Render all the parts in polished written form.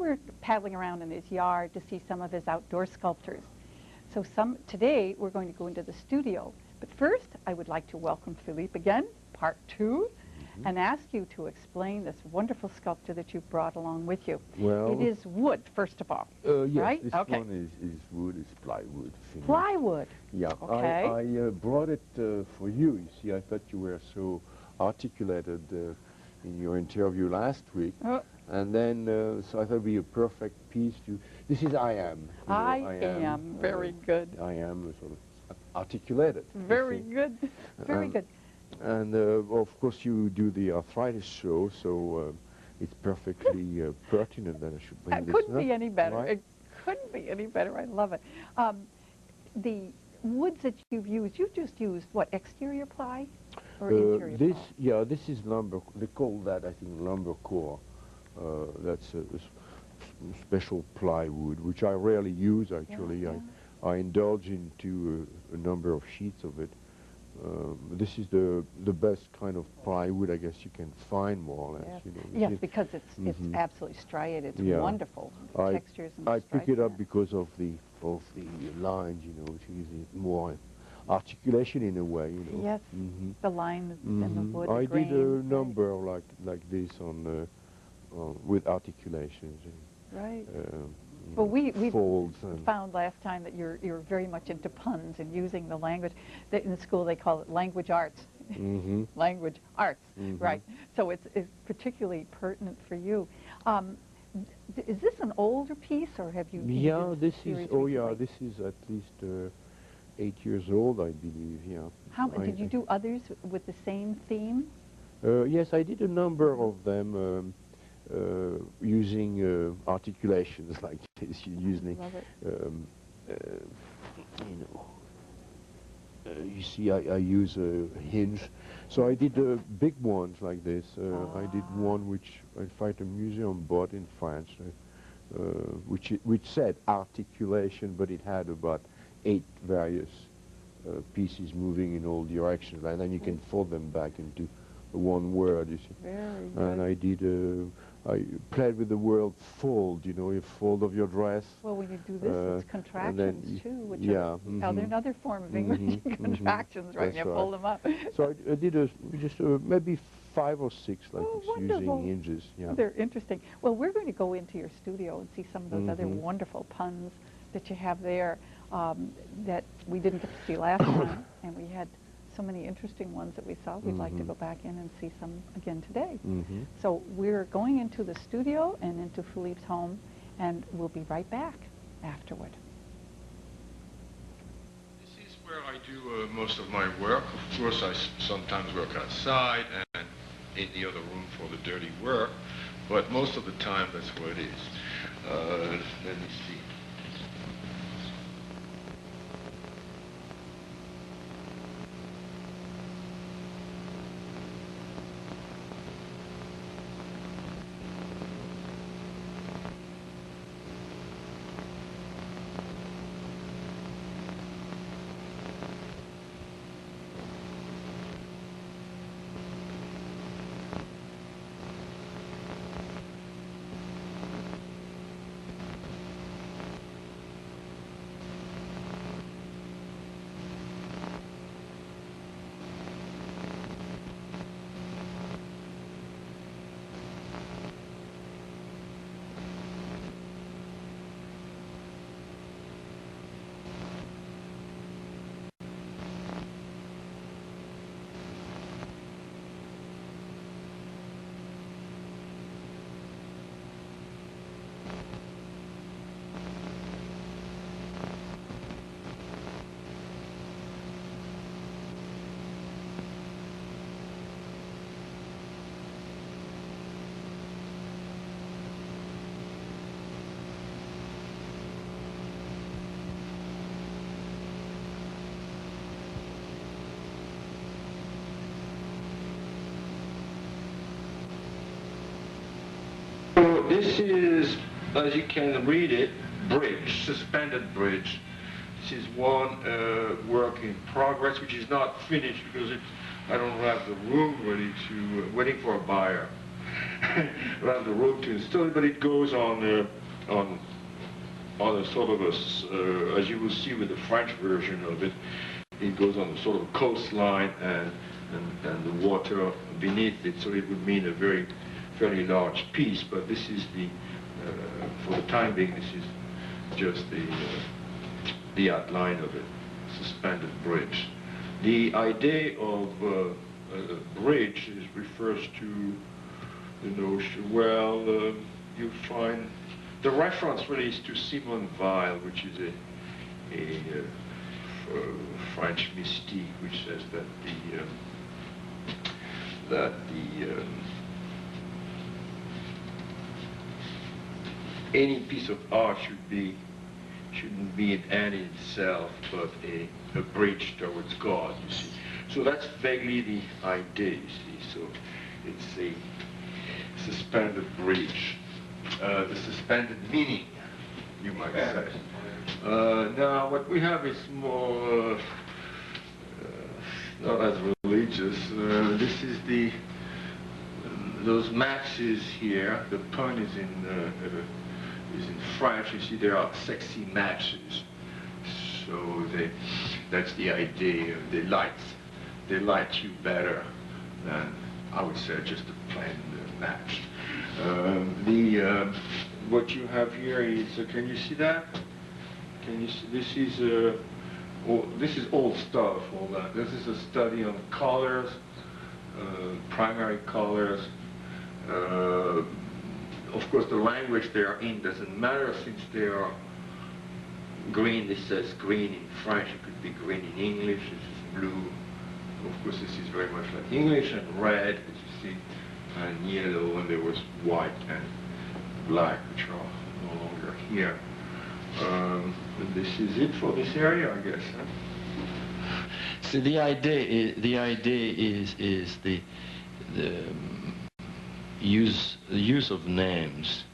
were paddling around in his yard to see some of his outdoor sculptures. So today we're going to go into the studio. But first, I would like to welcome Philippe again, part 2, and ask you to explain this wonderful sculpture that you brought along with you. Well, it is wood, first of all, yes, right? This one is wood, it's plywood. Finished. Plywood? Yeah. Okay. I brought it for you. You see, I thought you were so articulated in your interview last week. And then, so I thought it would be a perfect piece to... This is I am. I am. Very good. I am sort of articulated. Very good. Very good. And of course you do the arthritis show, so it's perfectly pertinent that I should bring this up. It couldn't be any better. Right? It couldn't be any better. I love it. The woods that you've just used, what, exterior ply or interior ply? Yeah, this is lumber. They call that, I think, lumber core. That's a special plywood, which I rarely use, actually. Yeah, yeah. I indulge into a number of sheets of it. This is the best kind of plywood, I guess, you can find, more or less. Yes, you know, yes, because it's absolutely striated. It's wonderful. The textures and I stripes pick it up because of the lines, you know, which gives it more articulation in a way, you know. Yes, the lines and the wood. I the grain, did a number like this on with articulations. Right. Well, we folds found last time that you're very much into puns and using the language. That in school they call it language arts. Language arts, right? So it's particularly pertinent for you. Is this an older piece, or have you? Yeah, this is. Oh, yeah, this is at least 8 years old, I believe. Yeah. How did you do others with the same theme? Yes, I did a number of them. Using articulations like this, using, you know, you see, I use a hinge. So I did big ones like this. I did one which I find a museum bought in France, which said articulation, but it had about 8 various pieces moving in all directions, and then you can fold them back into one word, you see. Very good. And I did. I played with the word fold, you know, a fold of your dress. Well, when you do this, it's contractions too, which are another form of English contractions, right? You fold them up. So I did just maybe 5 or 6 like this, using hinges. Yeah. They're interesting. Well, we're going to go into your studio and see some of those other wonderful puns that you have there that we didn't get to see last time, and we had so many interesting ones that we saw. We'd like to go back in and see some again today. So we're going into the studio and into Philippe's home, and we'll be right back afterward. This is where I do most of my work. Of course, I sometimes work outside and in the other room for the dirty work, but most of the time that's where it is. Let me see. This is, as you can read it, bridge, suspended bridge. This is one work in progress, which is not finished because I don't have the room ready to, waiting for a buyer. around the room to install it, but it goes on a sort of as you will see with the French version of it, it goes on a sort of coastline and the water beneath it, so it would mean a fairly large piece, but this is for the time being, this is just the outline of it, suspended bridge. The idea of a bridge refers to the notion, well, you find, the reference really is to Simone Weil, which is a French mystique, which says that any piece of art shouldn't be an end in itself, but a bridge towards God, you see. So that's vaguely the idea, you see. So it's a suspended bridge, the suspended meaning, you might say. Now, what we have is more not as religious. This is those matches here. The pun is in French. You see, there are sexy matches. So that's the idea. They light you better than, I would say, just a plain match. What you have here is, can you see that? Can you see, this is old stuff, all that. This is a study on colors, primary colors. Of course, the language they are in doesn't matter, since they are green. This says green in French. It could be green in English. This is blue. Of course, this is very much like English, and red, as you see, and yellow, and there was white and black, which are no longer here. And this is it for this area, I guess. Huh? So the idea is the use of names.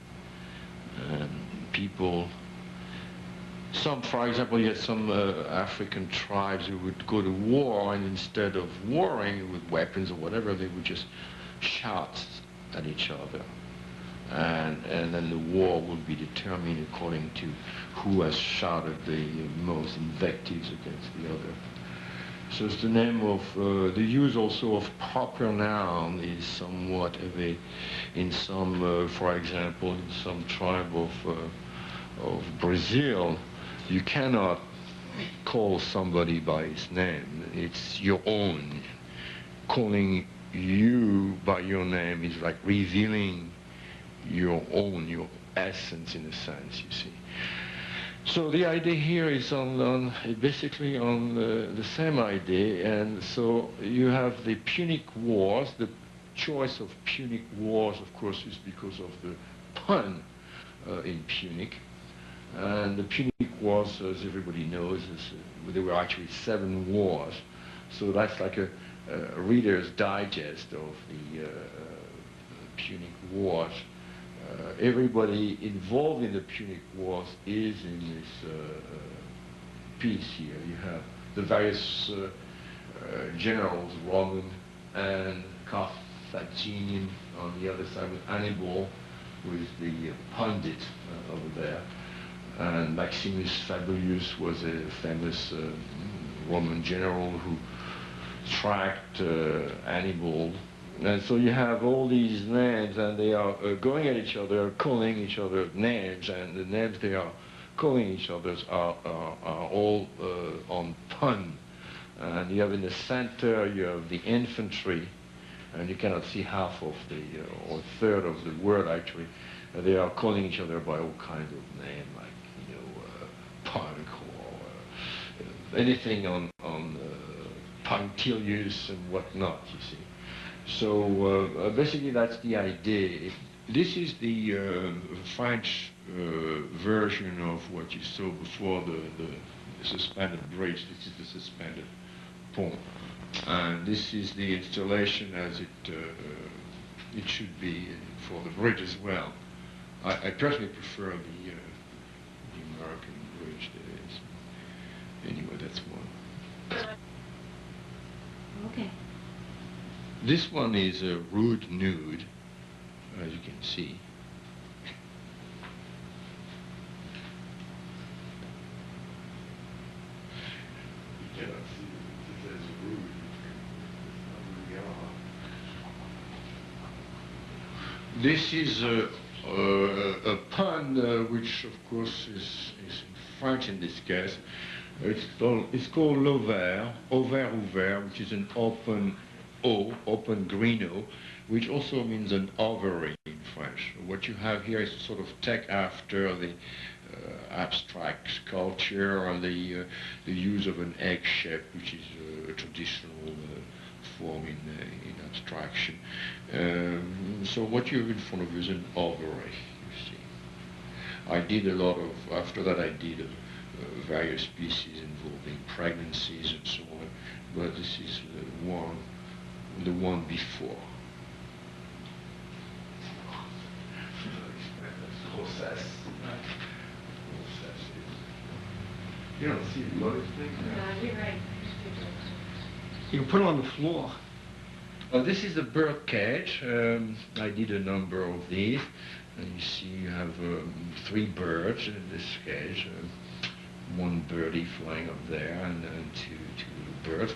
People. For example, you had some African tribes who would go to war, and instead of warring with weapons or whatever, they would just shout at each other. And then the war would be determined according to who has shouted the most invectives against the other. So it's the name of, the use also of proper noun is somewhat of a, in some, for example, in some tribe of Brazil, you cannot call somebody by his name. It's your own. Calling you by your name is like revealing your own, your essence, in a sense, you see. So the idea here is basically on the same idea, and so you have the Punic Wars. The choice of Punic Wars, of course, is because of the pun in Punic. And the Punic Wars, as everybody knows, there were actually 7 wars. So that's like a Reader's Digest of the Punic Wars. Everybody involved in the Punic Wars is in this piece here. You have the various generals, Roman and Carthaginian on the other side, with Hannibal, who is the pundit over there. And Maximus Fabius was a famous Roman general who tracked Hannibal. And so you have all these names, and they are going at each other, calling each other names, and the names they are calling each other are all on pun. And you have in the center, you have the infantry, and you cannot see half of the, or a third of the word actually. They are calling each other by all kinds of names, like, you know, punk, or anything on punctilious and whatnot, you see. So basically that's the idea. This is the French version of what you saw before, the suspended bridge. This is the suspended pont. And this is the installation as it should be for the bridge as well. I personally prefer the American bridge. Anyway, that's one. Okay. This one is a rude nude, as you can see. You cannot see it as a root. This is a pun, which of course is in French in this case. It's called l'ovaire, ovaire ouvert, which is an open O, open green O, which also means an ovary in French. What you have here is sort of take after the abstract sculpture or the use of an egg shape, which is a traditional form in abstraction. So what you have in front of you is an ovary, you see. I did a lot of, after that I did various species involving pregnancies and so on, but this is the one before. You don't see the other thing? No, you're right. You can put it on the floor. This is the bird cage. I did a number of these. And you see you have 3 birds in this cage. One birdie flying up there and two birds.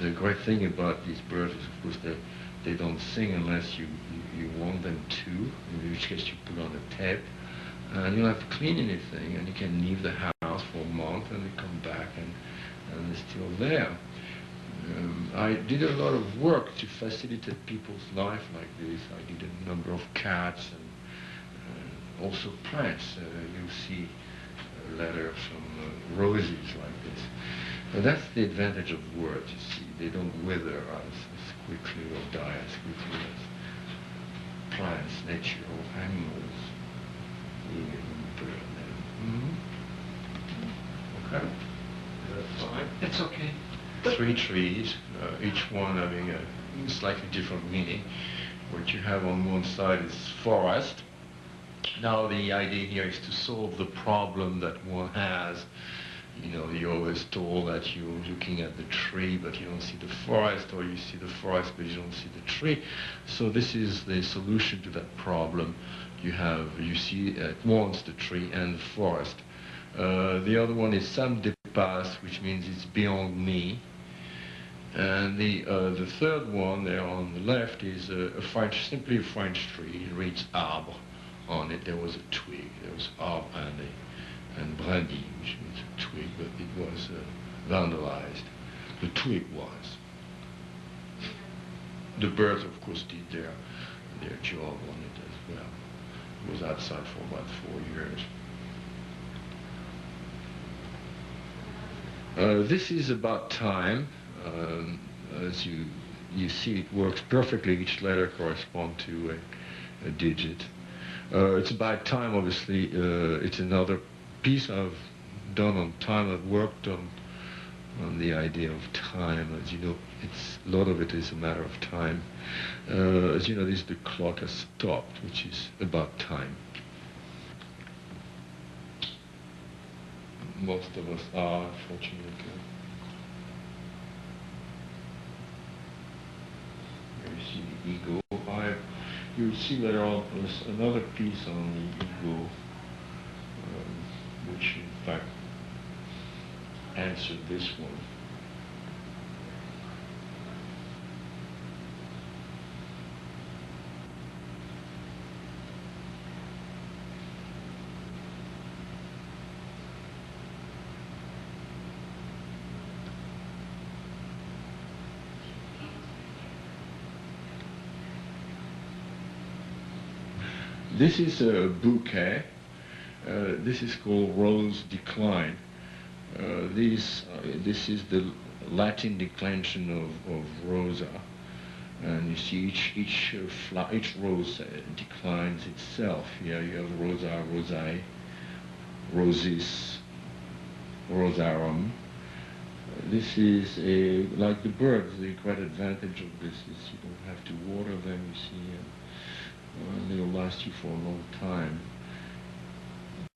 The great thing about these birds is, of course, they don't sing unless you want them to, in which case you put on a tape. And you don't have to clean anything, and you can leave the house for a month and they come back and they're still there. I did a lot of work to facilitate people's life like this. I did a number of cats and also plants. You'll see later some roses like this. But that's the advantage of words, you see. They don't wither as quickly or die as quickly as plants, nature, or animals. Okay. That's fine. It's okay. 3 trees, each one having a slightly different meaning. What you have on one side is forest. Now the idea here is to solve the problem that one has. You know, you're always told that you're looking at the tree but you don't see the forest, or you see the forest but you don't see the tree. So this is the solution to that problem. You see at once the tree and the forest. The other one is ça me dépasse, which means it's beyond me. And the third one there on the left is simply a French tree. It reads arbre on it. There was a twig. There was arbre and brindille, which means a twig, but it was vandalized. The twig was. The birds, of course, did their job on it as well. It was outside for about 4 years. This is about time. As you see, it works perfectly. Each letter corresponds to a digit. It's about time, obviously. It's another piece I've done on time. I've worked on the idea of time. As you know, a lot of it is a matter of time. As you know, the clock has stopped, which is about time. Most of us are, unfortunately. Here you see the ego. You'll see later on there's another piece on the ego, which in fact answered this one. This is a bouquet. This is called rose decline. This is the Latin declension of rosa, and you see each rose declines itself. Here you have rosa, rosae, rosis, rosarum. This is like the birds. The great advantage of this is you don't have to water them. You see. They'll last you for a long time.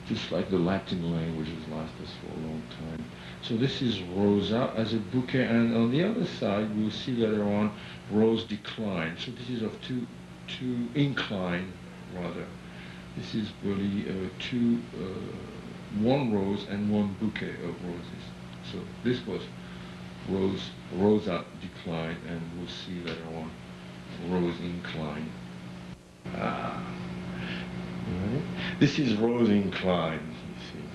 Just like the Latin languages last us for a long time. So this is rosa as a bouquet, and on the other side we'll see later on rose decline. So this is of two to incline, rather. This is really one rose and one bouquet of roses. So this was Rosa decline, and we'll see later on rose incline. Right. This is rose incline, you see.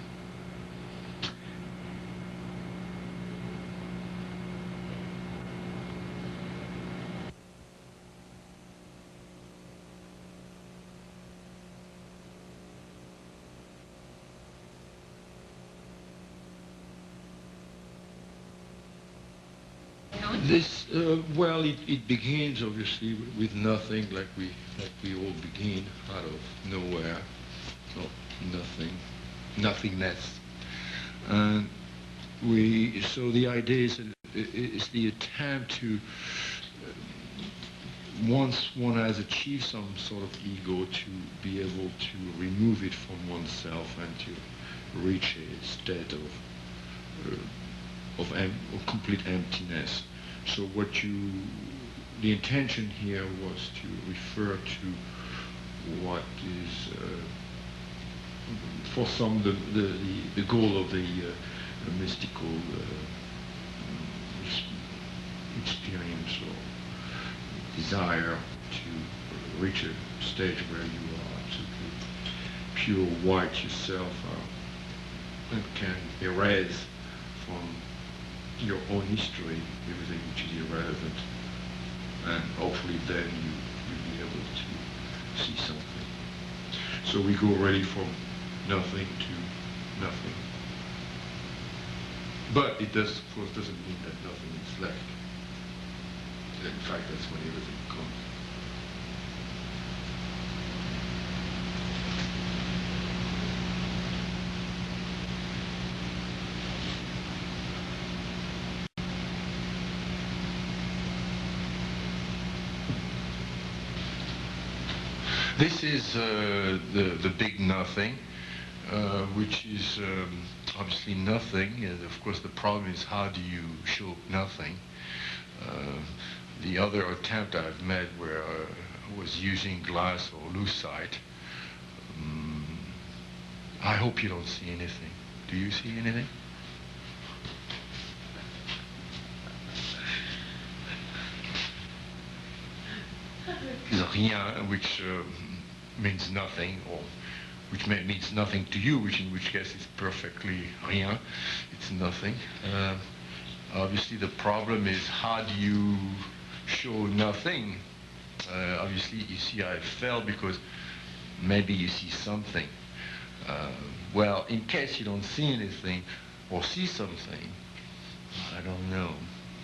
This, well, it begins obviously with nothing, like we all begin out of nowhere, nothing, nothingness, and so the idea is the attempt to, once one has achieved some sort of ego, to be able to remove it from oneself and to reach a state of complete emptiness. So the intention here was to refer to what is, for some, the goal of the mystical experience or desire to reach a stage where you are absolutely pure white yourself and can erase from your own history everything which is irrelevant, and hopefully then you'll be able to see something. So we go really from nothing to nothing. But it does, of course, doesn't mean that nothing is left. In fact, that's when everything comes. This is the big nothing, which is obviously nothing. And of course, the problem is, how do you show nothing? The other attempt I've made where I was using glass or lucite. I hope you don't see anything. Do you see anything? Rien, which means nothing, or which means nothing to you, which in which case is perfectly rien. It's nothing. Obviously, the problem is, how do you show nothing? Obviously, you see, I failed because maybe you see something. Well, in case you don't see anything or see something, I don't know.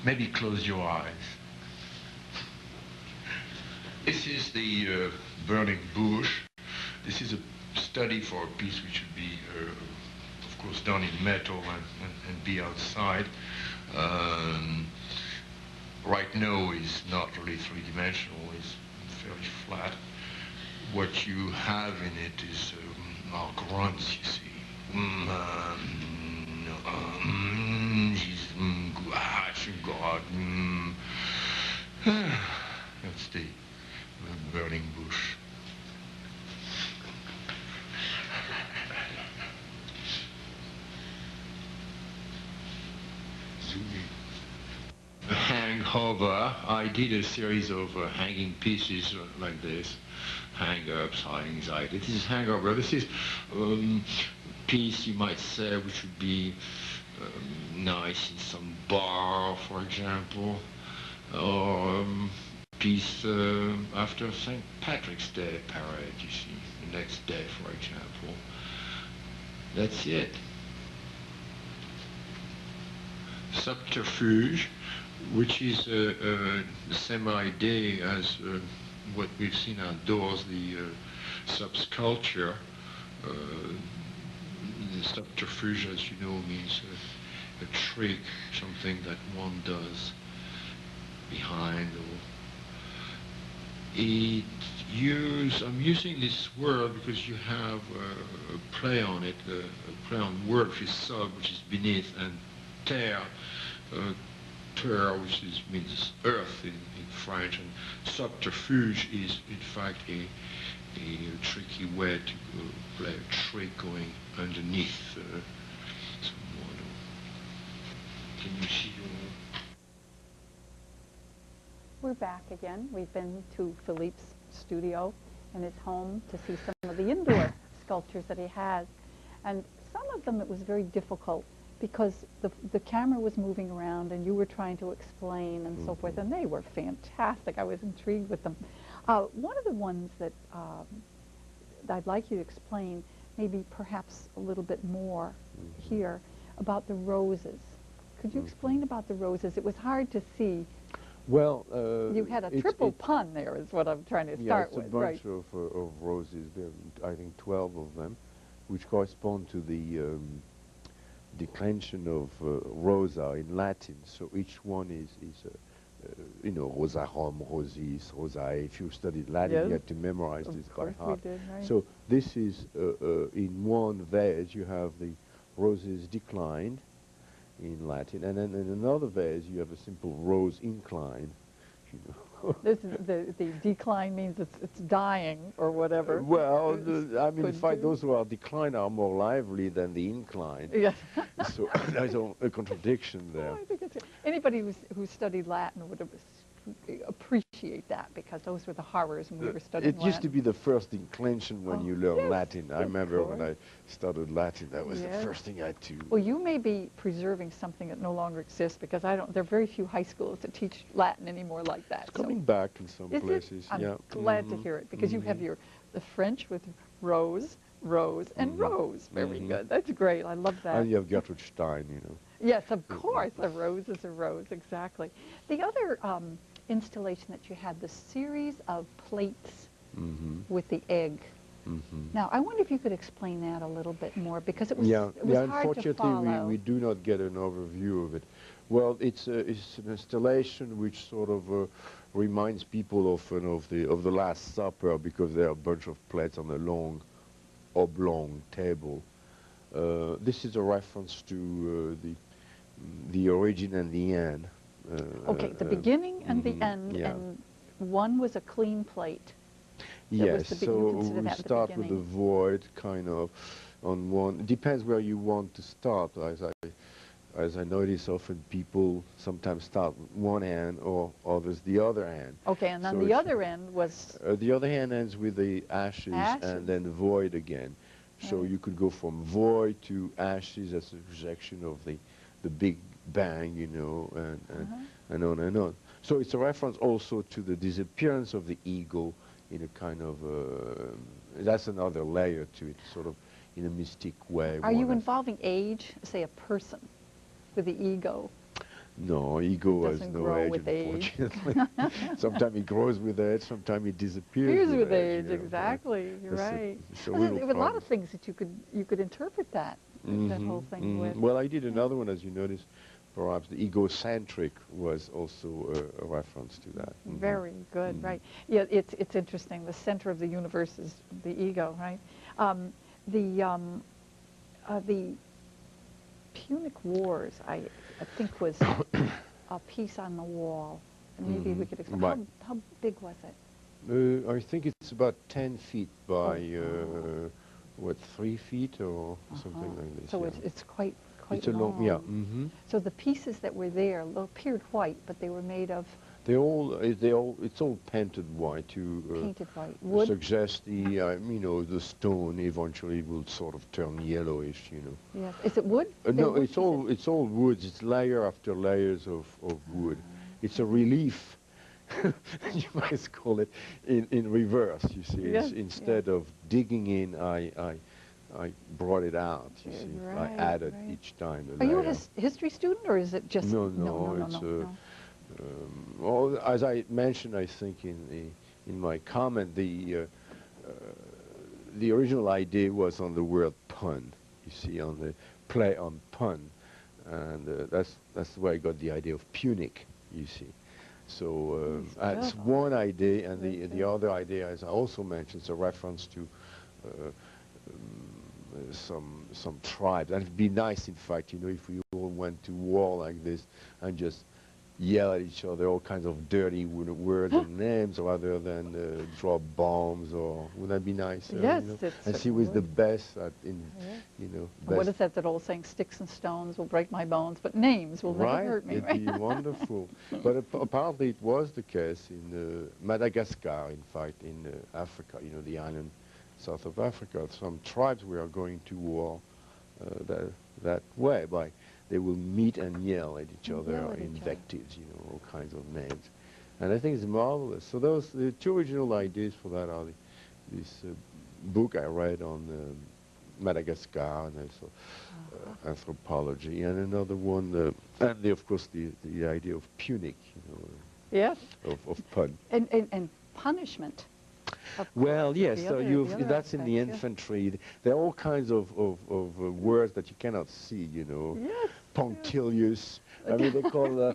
Maybe close your eyes. This is the burning bush. This is a study for a piece which would be, of course, done in metal and be outside. Right now is not really three-dimensional, it's fairly flat. What you have in it is our grunts, you see. That's the burning bush. Hangover. I did a series of hanging pieces like this. Hang-ups, anxiety. This is hangover. This is piece, you might say, which would be nice in some bar, for example, or piece after St. Patrick's Day parade, you see, the next day, for example. That's it. Subterfuge, which is the same idea as what we've seen outdoors, the subsculpture. The subterfuge, as you know, means a trick, something that one does behind. Or I'm using this word because you have a play on it, a play on word, which is sub, which is beneath, and terre, terre, which means earth in French, and subterfuge is in fact a tricky way to play a trick going underneath some water. Can you see We're back again. We've been to Philippe's studio and his home to see some of the indoor sculptures that he has. And some of them it was very difficult because the camera was moving around and you were trying to explain and so forth, and they were fantastic. I was intrigued with them. One of the ones that I'd like you to explain, maybe perhaps a little bit more here, about the roses. Could you explain about the roses? It was hard to see. Well, you had a triple pun there is what I'm trying to start with. Yeah, it's a bunch of roses. There are, I think, 12 of them, which correspond to the declension of rosa in Latin. So each one is you know, rosarum, rosis, rosae. If you studied Latin, you had to memorize this by heart. We did, right? So this is, in one vase, you have the roses declined in Latin, and then in another vase, you have a simple rose incline. You know. This is the decline means it's dying or whatever. Well, I mean, in fact, those who are declined are more lively than the incline. Yes. So there's a contradiction there. Oh, I think anybody who studied Latin would appreciate that, because those were the horrors when we were studying Latin. It used to be the first declension when you learn yes, Latin. I remember when I started Latin, that was the first thing I had to... Well, you may be preserving something that no longer exists, because there are very few high schools that teach Latin anymore like that. It's coming back in some places. I'm glad to hear it, because you have the French with rose, and rose. Very good. That's great. I love that. And you have Gertrude Stein, you know. Yes, of course. A rose is a rose, exactly. The other installation that you had, the series of plates with the egg. Now, I wonder if you could explain that a little bit more, because it was, hard to unfortunately, follow. we do not get an overview of it. Well, it's an installation which sort of reminds people often of the Last Supper, because there are a bunch of plates on a long oblong table. This is a reference to the origin and the end. Okay, the beginning and the end, and one was a clean plate. Yes, so we start with the void, kind of, on one. It depends where you want to start. As I notice, often people sometimes start one end or others the other end. Okay, and then the other end was... the other end ends with the ashes and then void again. So you could go from void to ashes as a projection of the Big Bang, you know, and on and on. So it's a reference also to the disappearance of the ego in a kind of, that's another layer to it, sort of in a mystic way. Are you involving age, say a person, with the ego? No, ego has no age, unfortunately. Sometimes it grows with age, sometimes it disappears with age. age, exactly. You're right. There were a lot of things that you could interpret that whole thing with. Well, I did another one, as you noticed. Perhaps the egocentric was also a reference to that. Very good, right. Yeah, it's interesting. The center of the universe is the ego, right? The Punic Wars, I think, was a piece on the wall. And maybe we could explain. Right. How big was it? I think it's about 10 feet by, 3 feet or something like this. So it's quite it's long. Yeah. Mm-hmm. So the pieces that were there appeared white, but they were made of... It's all painted white to painted white. Wood? suggest the stone eventually will sort of turn yellowish, you know. Yes. Is it wood? No, it's all woods. It's layer after layers of wood. It's a relief, you might call it, in reverse, you see. Yes, Instead of digging in, I brought it out, you see. Right, I added each time a layer. Are you a history student, or is it just... No. Well, as I mentioned, I think in my comment, the original idea was on the word pun. You see, on the play on pun, and that's where I got the idea of Punic. You see, so that's one idea, and the other idea, as I also mentioned, is a reference to some tribes. And it'd be nice, in fact, if we all went to war like this and just yell at each other, all kinds of dirty words and names, rather than drop bombs, or would that be nice? Yes, you know? it And she was the certainly best at, Yeah. you know, What best. is that old saying? Sticks and stones will break my bones, but names will never Right, hurt me. it'd be wonderful. But apparently it was the case in Madagascar, in fact, in Africa, you know, the island south of Africa. Some tribes were going to war that way. They will meet and yell at each other, Yell at each other. invectives, you know, all kinds of names. And I think it's marvelous. So the two original ideas for that are this book I read on Madagascar and also anthropology, and another one, and of course the idea of Punic, you know, Yes. of pun. And punishment. Of Well, course, yes, the so other that's in the aspect, yes. infantry. There are all kinds of words that you cannot see, you know. Yes. Punctilious. I mean, they call,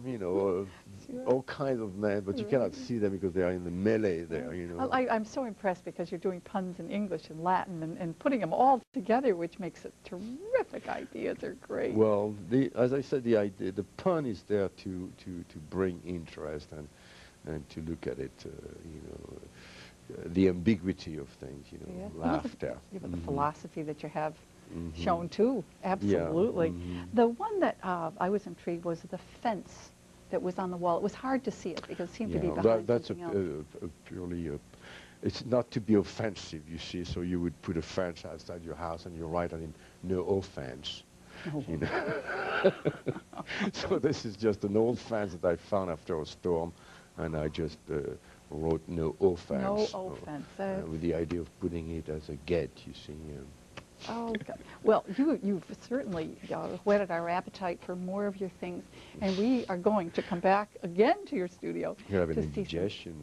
you know, Sure. all kinds of names, but you cannot see them because they are in the melee there, you know. I'm so impressed because you're doing puns in English and Latin and putting them all together, which makes it terrific ideas. They're great. Well, as I said, the pun is there to bring interest and to look at it, you know, the ambiguity of things, you know, Yeah. laughter. The philosophy that you have Mhm. shown too. Absolutely. mhm. The one that I was intrigued was the fence that was on the wall. It was hard to see it because it seemed to be behind that's something else. purely it's not to be offensive, you see, so you would put a fence outside your house and you write on it, no offense. Oh. You know? So this is just an old fence that I found after a storm, and I just wrote no offense. No offense. With the idea of putting it as a get, you see. Oh, God. Well, you've certainly whetted our appetite for more of your things, and we are going to come back again to your studio You have to an see indigestion.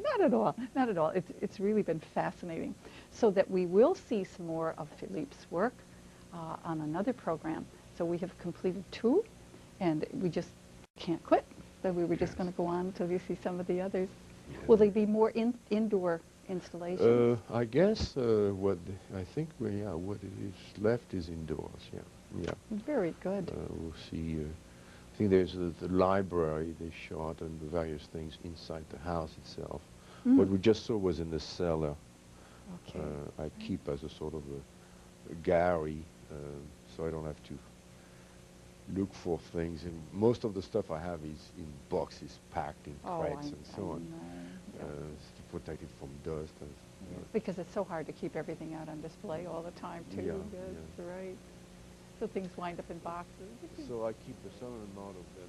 Not at all, not at all. It's really been fascinating, so that we will see some more of Philippe's work on another program. So we have completed 2, and we just can't quit. So we were just going to go on until you see some of the others. Yeah. Will they be more indoor installations? I guess I think what is left is indoors. Yeah. Very good. We'll see. I think there's the library they shot and the various things inside the house itself. What we just saw was in the cellar. Okay. I keep as a sort of a gallery, so I don't have to look for things. And most of the stuff I have is in boxes, packed in crates and so on. Yeah. To protect it from dust. And, Because it's so hard to keep everything out on display all the time, too. Yeah, Yes, right. So things wind up in boxes. so I keep a certain amount of them